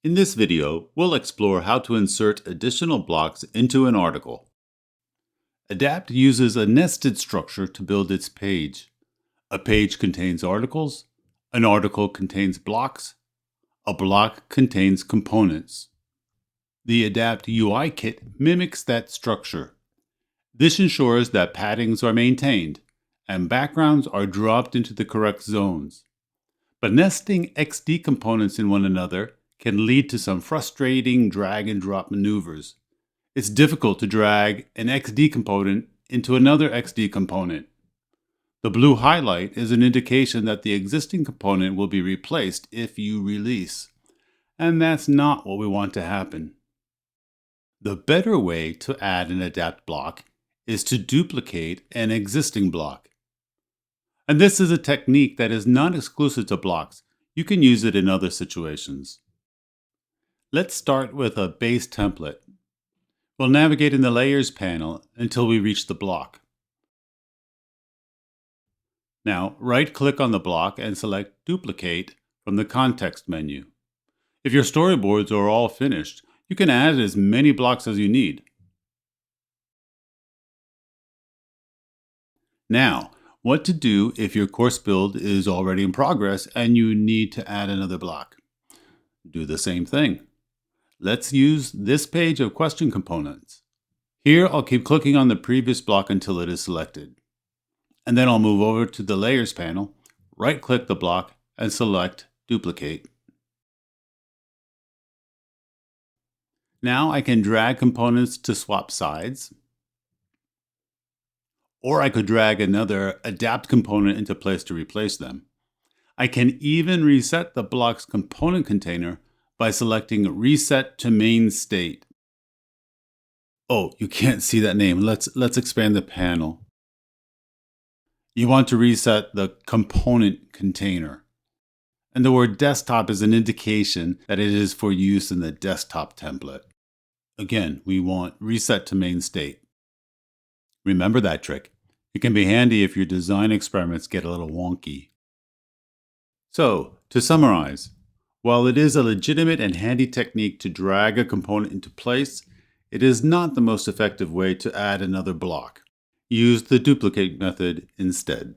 In this video, we'll explore how to insert additional blocks into an article. Adapt uses a nested structure to build its page. A page contains articles, an article contains blocks, a block contains components. The Adapt UI kit mimics that structure. This ensures that paddings are maintained and backgrounds are dropped into the correct zones. But nesting XD components in one another can lead to some frustrating drag and drop maneuvers. It's difficult to drag an XD component into another XD component. The blue highlight is an indication that the existing component will be replaced if you release, and that's not what we want to happen. The better way to add an adapt block is to duplicate an existing block. And this is a technique that is not exclusive to blocks. You can use it in other situations. Let's start with a base template. We'll navigate in the Layers panel until we reach the block. Now, right-click on the block and select Duplicate from the context menu. If your storyboards are all finished, you can add as many blocks as you need. Now, what to do if your course build is already in progress and you need to add another block? Do the same thing. Let's use this page of question components. Here, I'll keep clicking on the previous block until it is selected. And then I'll move over to the Layers panel, right-click the block, and select Duplicate. Now I can drag components to swap sides. Or I could drag another Adapt component into place to replace them. I can even reset the block's component container by selecting Reset to Main State. Oh, you can't see that name. Let's expand the panel. You want to reset the component container. And the word desktop is an indication that it is for use in the desktop template. Again, we want Reset to Main State. Remember that trick. It can be handy if your design experiments get a little wonky. So, to summarize, while it is a legitimate and handy technique to drag a component into place, it is not the most effective way to add another block. Use the duplicate method instead.